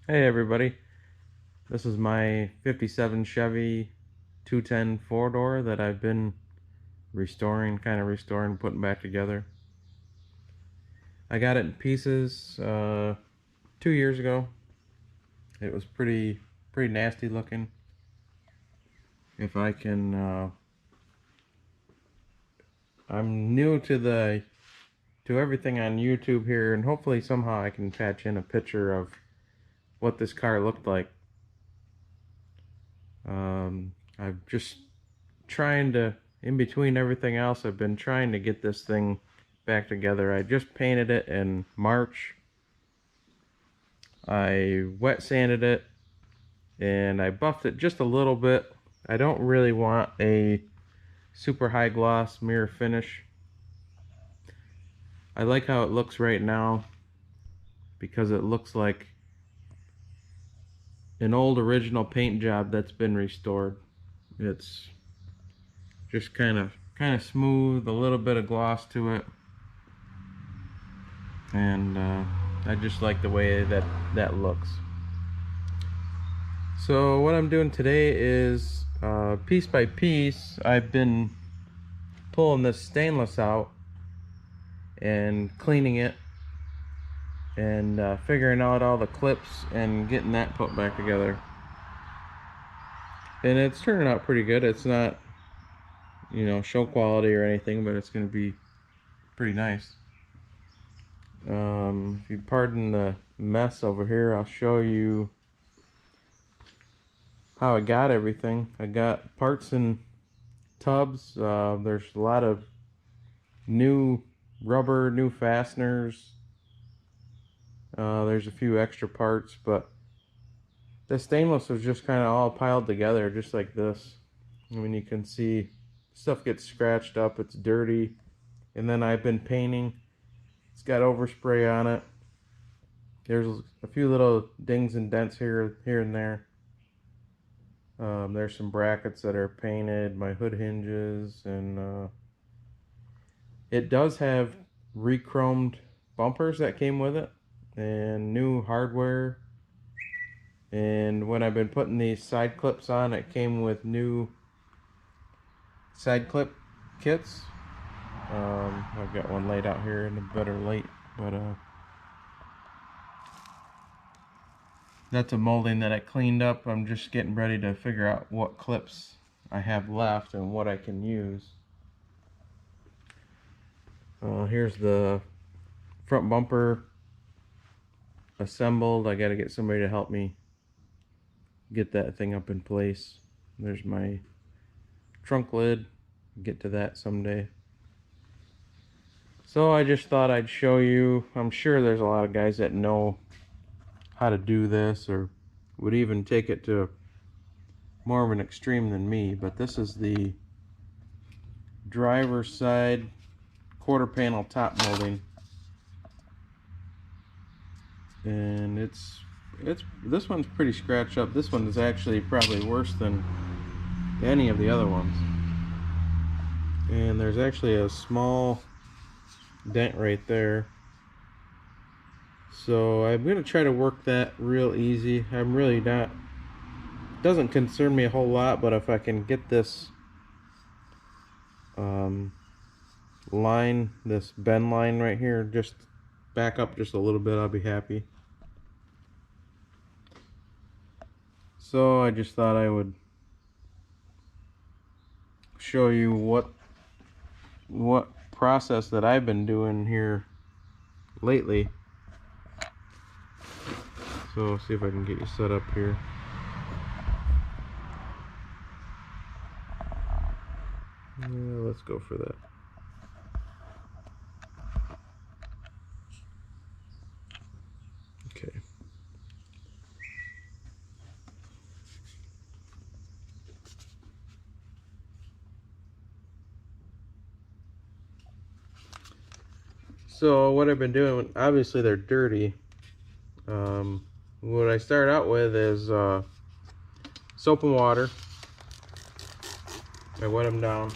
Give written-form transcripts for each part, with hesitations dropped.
Hey everybody, this is my 57 Chevy 210 four-door that I've been restoring, putting back together. I got it in pieces 2 years ago. It was pretty nasty looking. If I can, I'm new to everything on YouTube here, and hopefully somehow I can patch in a picture of what this car looked like. I'm just trying to, in between everything else, I've been trying to get this thing back together. I just painted it in March. I wet sanded it and I buffed it just a little bit. I don't really want a super high gloss mirror finish. I like how it looks right now because it looks like an old original paint job that's been restored. It's just kind of smooth, a little bit of gloss to it, and I just like the way that looks. So what I'm doing today is piece by piece I've been pulling this stainless out and cleaning it and figuring out all the clips and getting that put back together, and it's turning out pretty good. It's not, you know, show quality or anything, but it's going to be pretty nice. If you pardon the mess over here, I'll show you how I got everything. I got parts in tubs. There's a lot of new rubber, new fasteners. There's a few extra parts, but the stainless was just kind of all piled together just like this. I mean, you can see stuff gets scratched up, it's dirty, and then I've been painting. It's got overspray on it. There's a few little dings and dents here and there. There's some brackets that are painted, my hood hinges, and it does have re-chromed bumpers that came with it and new hardware. And when I've been putting these side clips on, it came with new side clip kits. I've got one laid out here in a better light, but that's a molding that I cleaned up. I'm just getting ready to figure out what clips I have left and what I can use. Here's the front bumper assembled. I got to get somebody to help me get that thing up in place. There's my trunk lid. Get to that someday. So I just thought I'd show you. I'm sure there's a lot of guys that know how to do this or would even take it to more of an extreme than me, but this is the driver's side quarter panel top molding, and it's this one's pretty scratched up. This one is actually probably worse than any of the other ones, and there's actually a small dent right there. So I'm going to try to work that real easy. I'm really not, doesn't concern me a whole lot, but if I can get this line, this bend line right here, just back up just a little bit, I'll be happy. So I just thought I would show you what process that I've been doing here lately. So see if I can get you set up here. Let's go for that. Okay. So what I've been doing, obviously they're dirty. What I start out with is soap and water. I wet them down.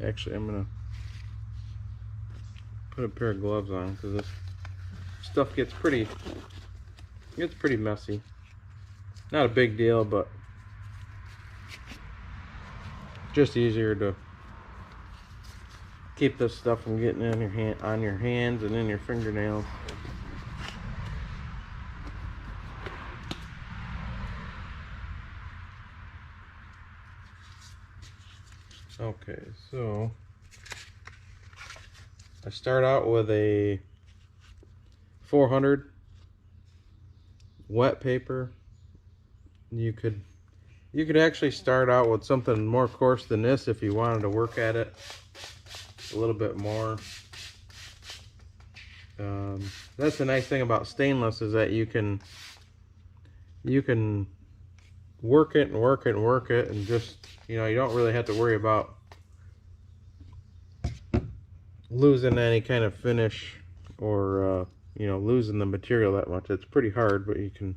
Actually, I'm gonna put a pair of gloves on because this stuff gets pretty messy. Not a big deal, but just easier to keep this stuff from getting in on your hands and in your fingernails. Okay, so I start out with a 400 wet paper. You could actually start out with something more coarse than this if you wanted to work at it a little bit more. That's the nice thing about stainless, is that you can work it and work it and work it, and just, you know, you don't really have to worry about losing any kind of finish or you know, losing the material that much. It's pretty hard, but you can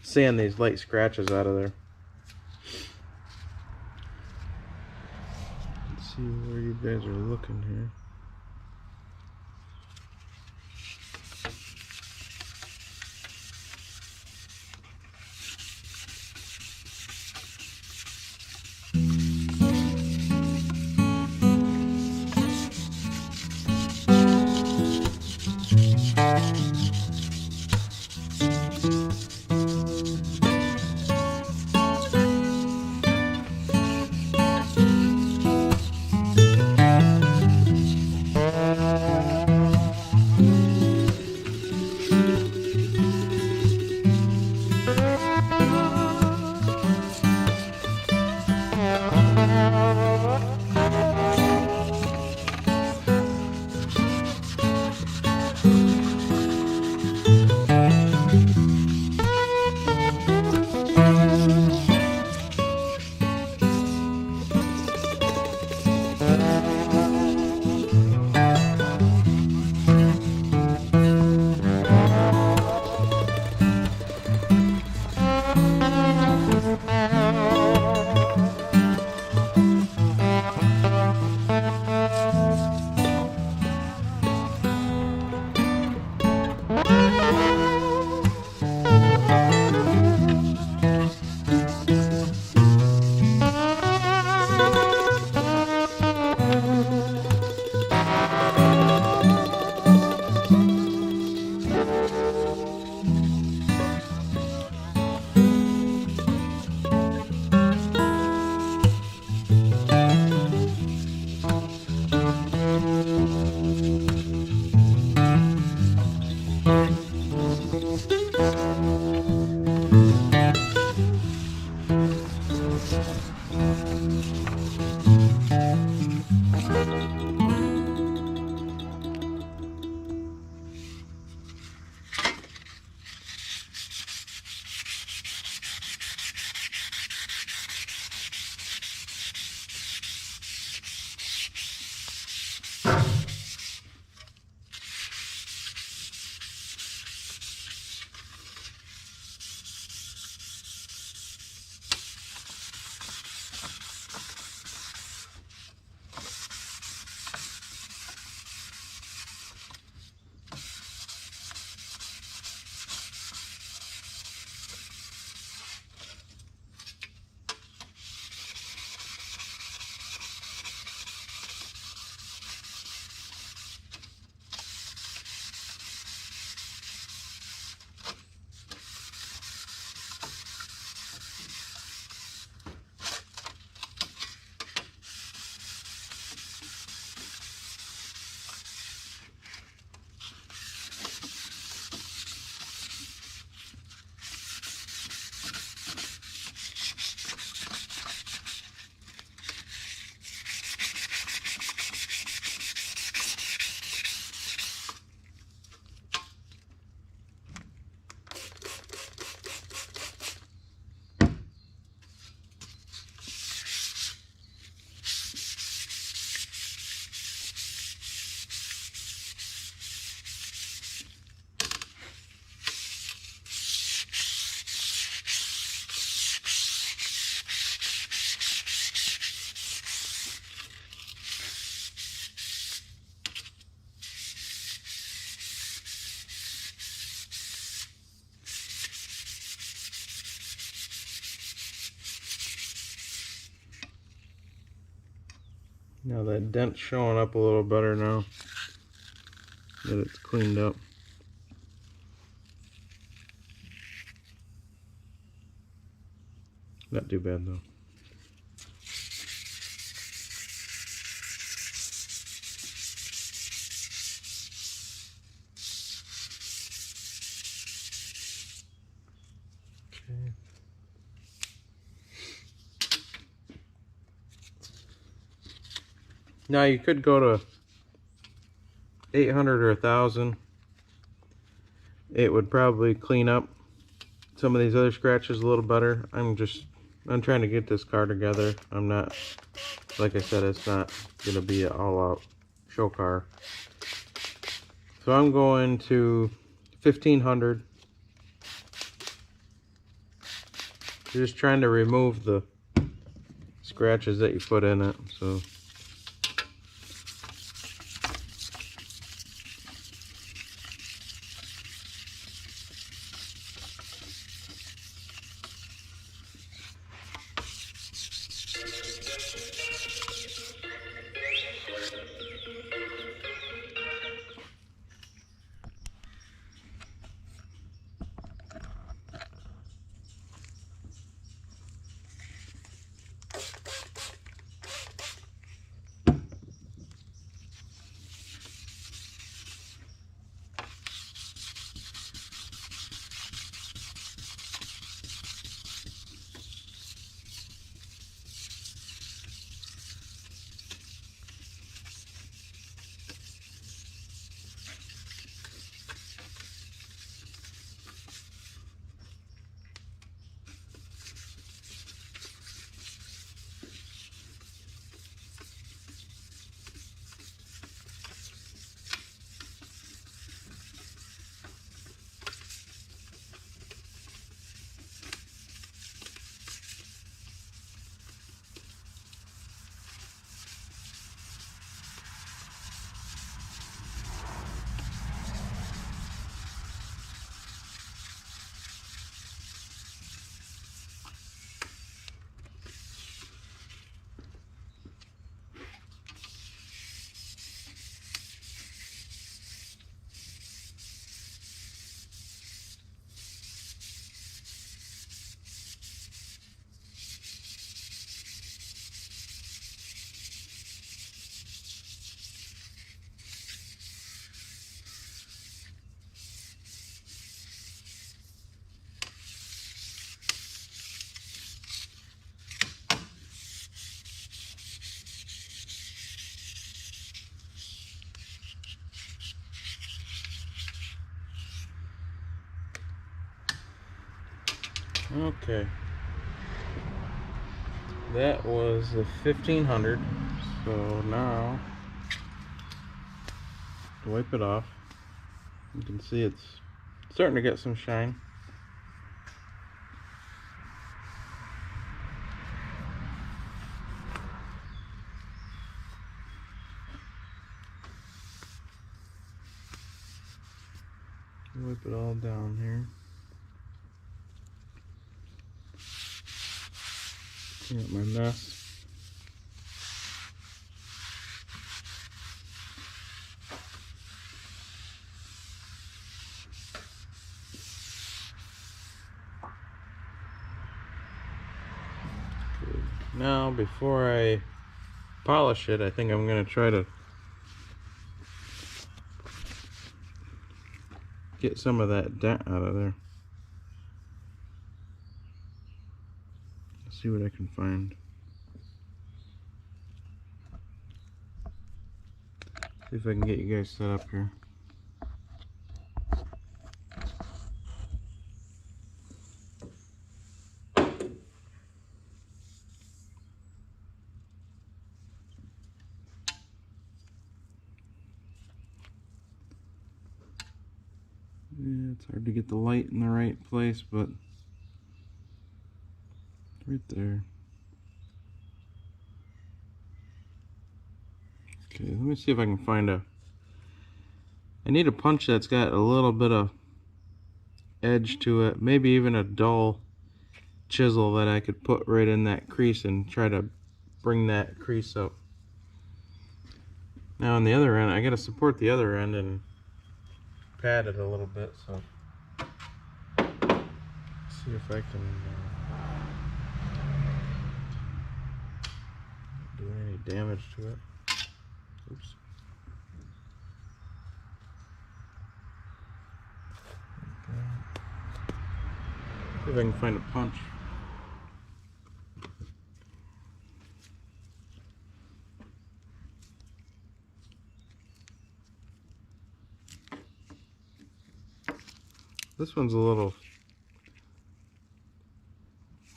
sand these light scratches out of there. Let's see where you guys are looking here. Now that dent's showing up a little better now that it's cleaned up. Not too bad though. Okay. Now you could go to 800 or 1,000. It would probably clean up some of these other scratches a little better. I'm trying to get this car together. I'm not, like I said, it's not gonna be an all-out show car. So I'm going to 1,500. You're just trying to remove the scratches that you put in it. So okay, that was the 1,500. So now to wipe it off, you can see it's starting to get some shine. Wipe it all down here. Clean up my mess. Okay. Now, before I polish it, I think I'm going to try to get some of that dent out of there. See what I can find. See if I can get you guys set up here. Yeah, it's hard to get the light in the right place, but right there. Okay, let me see if I can find I need a punch that's got a little bit of edge to it, maybe even a dull chisel that I could put right in that crease and try to bring that crease up. Now on the other end, I gotta support the other end and pat it a little bit, so see if I can do any damage to it. Oops. See if I can find a punch. This one's it's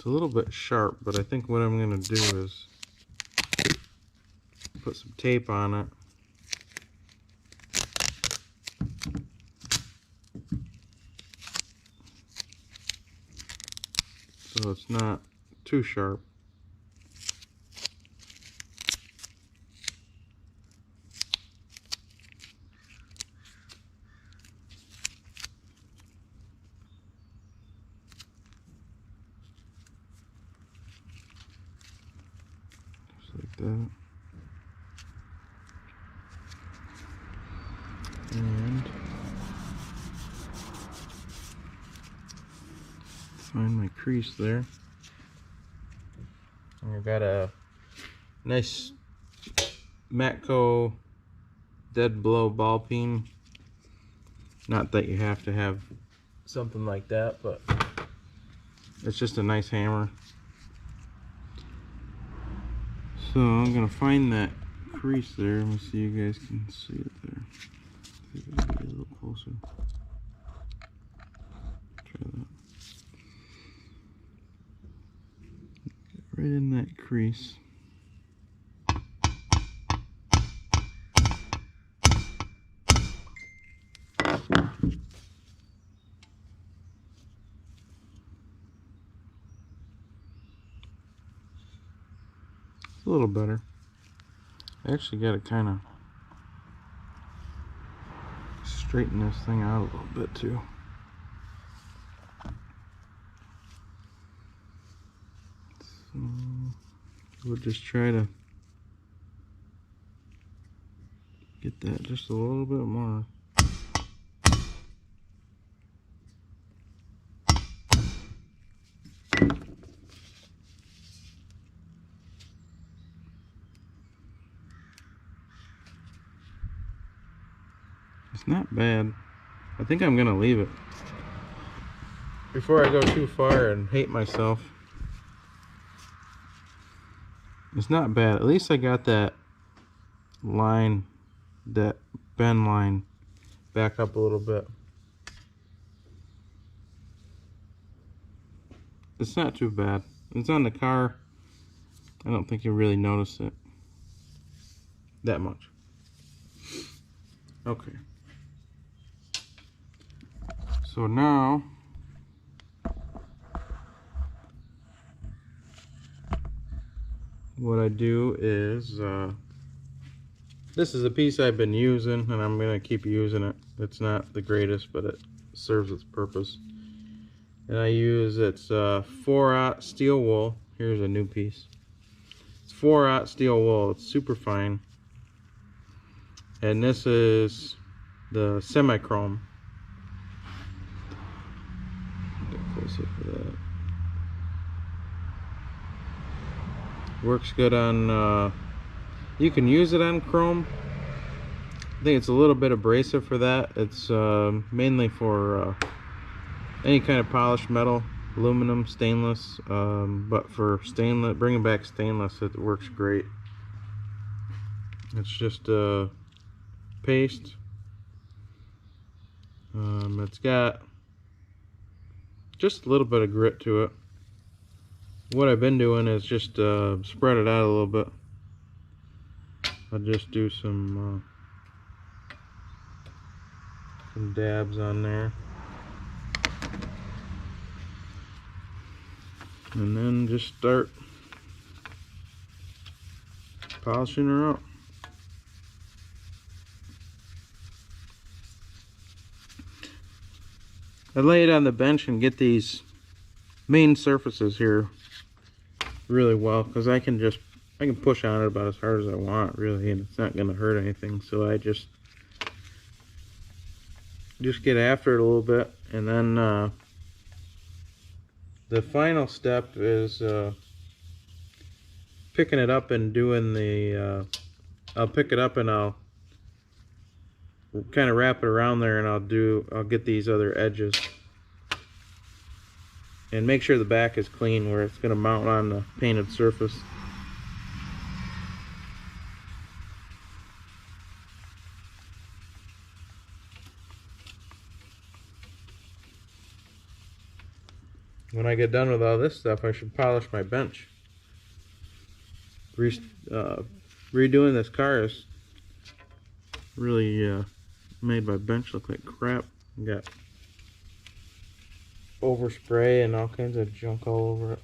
a little bit sharp, but I think what I'm gonna do is put some tape on it. So it's not too sharp. Just like that. And find my crease there. And I've got a nice Matco dead blow ball peen. Not that you have to have something like that, but it's just a nice hammer. So I'm gonna find that crease there. Let me see if you guys can see it there. See if I can get a little closer. Try that. Get right in that crease. A little better. I actually got to kind of straighten this thing out a little bit too. So we'll just try to get that just a little bit more. It's not bad. I think I'm gonna leave it before I go too far and hate myself. It's not bad. At least I got that line, that bend line back up a little bit. It's not too bad. It's on the car. I don't think you really notice it that much. Okay. So now what I do is this is a piece I've been using and I'm gonna keep using it. It's not the greatest, but it serves its purpose. And I use it's 4/0 steel wool. Here's a new piece. It's 4/0 steel wool. It's super fine. And this is the semi-chrome. Get close up for that. Works good on. You can use it on chrome. I think it's a little bit abrasive for that. It's mainly for any kind of polished metal, aluminum, stainless. But for stainless, bringing back stainless, it works great. It's just paste. It's got just a little bit of grit to it. What I've been doing is just spread it out a little bit. I'll just do some dabs on there, and then just start polishing her up. I lay it on the bench and get these main surfaces here really well, because I can just I can push on it about as hard as I want, really, and it's not going to hurt anything. So I just get after it a little bit, and then the final step is picking it up and doing the. I'll pick it up and I'll kind of wrap it around there, and I'll get these other edges and make sure the back is clean where it's going to mount on the painted surface. When I get done with all this stuff, I should polish my bench. Redoing this car is really made my bench look like crap. Got overspray and all kinds of junk all over it.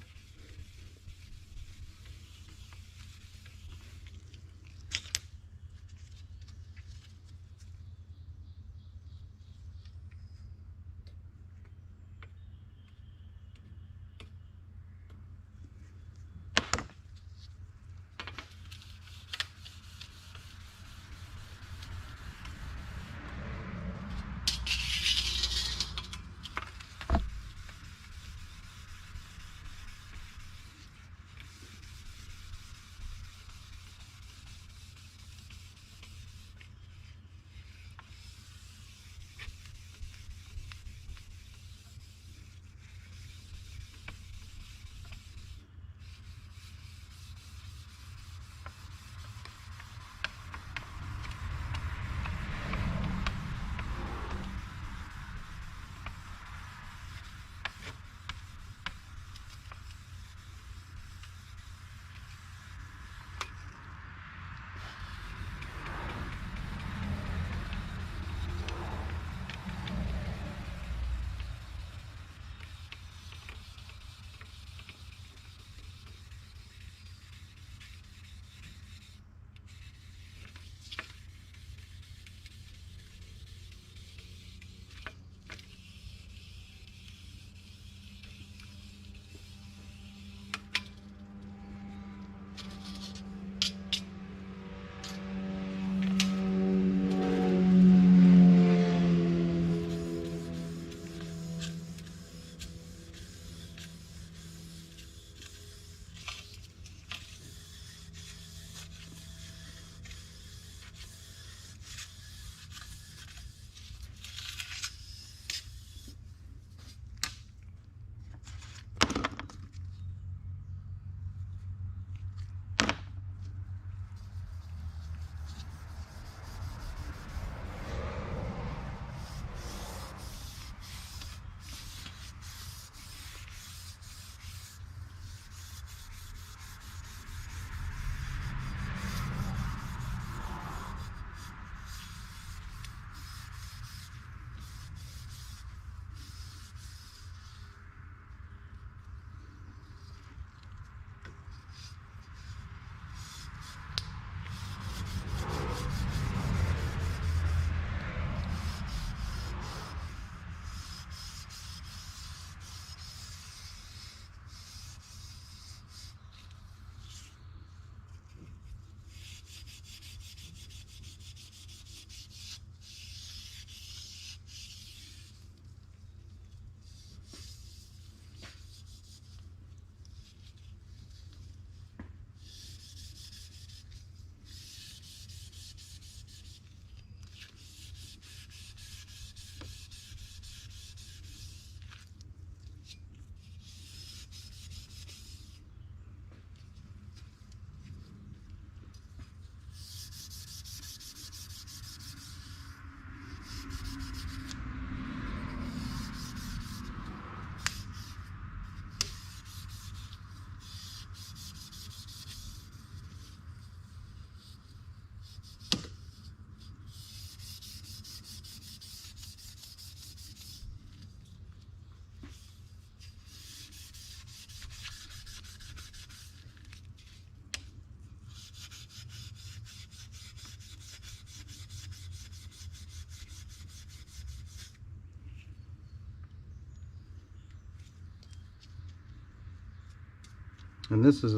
And this is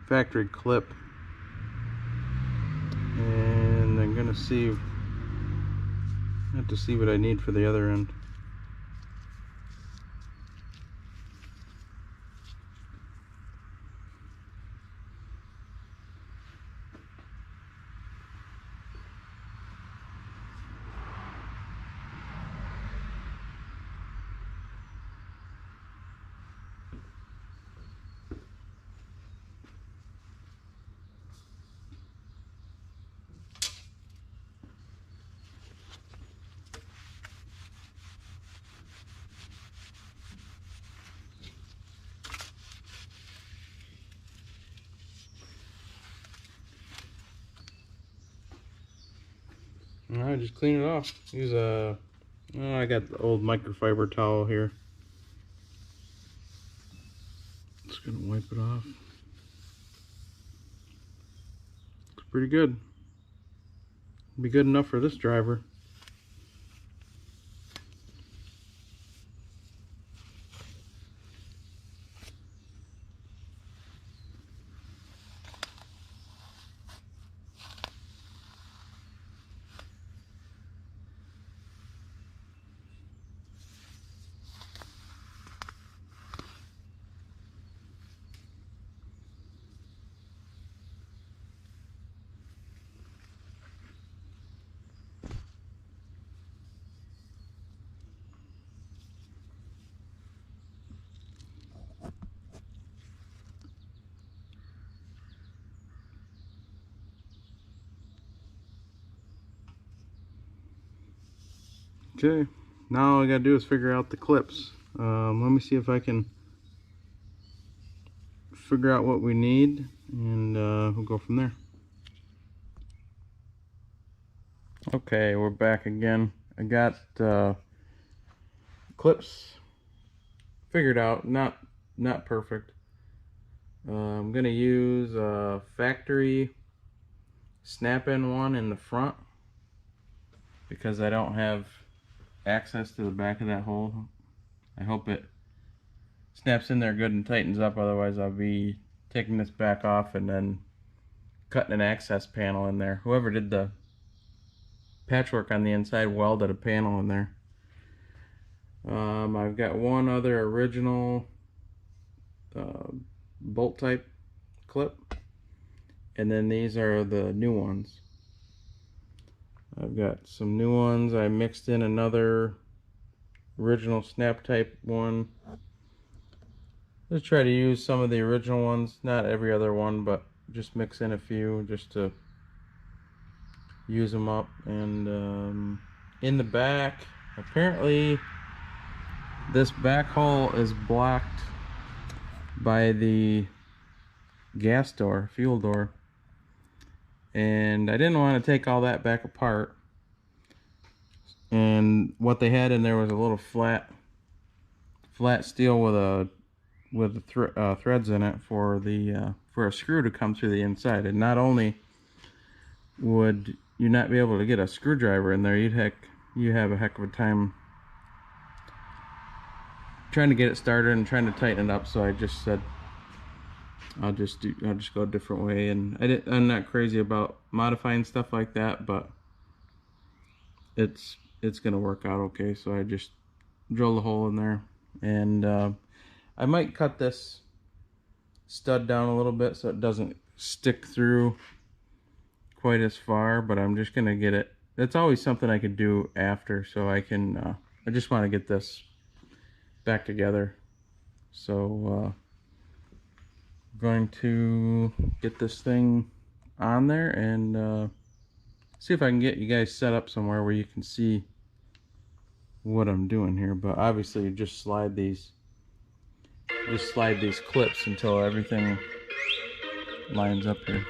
factory clip, and I'm gonna see, I have to see what I need for the other end. Alright, just clean it off. Use a, oh, I got the old microfiber towel here. Just gonna wipe it off. Looks pretty good. Be good enough for this driver. Okay, now all I gotta do is figure out the clips. Let me see if I can figure out what we need, and we'll go from there. Okay, we're back again. I got clips figured out, not perfect. I'm gonna use a factory snap-in one in the front because I don't have access to the back of that hole. I hope it snaps in there good and tightens up, otherwise I'll be taking this back off and then cutting an access panel in there. Whoever did the patchwork on the inside welded a panel in there. I've got one other original bolt type clip, and then these are the new ones. I've got some new ones. I mixed in another original snap type one. Let's try to use some of the original ones, not every other one, but just mix in a few just to use them up. And in the back, apparently this back hole is blocked by the gas door, fuel door, and I didn't want to take all that back apart. And what they had in there was a little flat steel with threads in it for a screw to come through the inside. And not only would you not be able to get a screwdriver in there, you have a heck of a time trying to get it started and trying to tighten it up. So I just said I'll just go a different way. And I'm not crazy about modifying stuff like that, but it's gonna work out okay. So I just drilled a hole in there, and I might cut this stud down a little bit so it doesn't stick through quite as far, but I'm just gonna get it. That's always something I could do after, so I can I just want to get this back together. So going to get this thing on there and see if I can get you guys set up somewhere where you can see what I'm doing here. But obviously you just slide these clips until everything lines up here.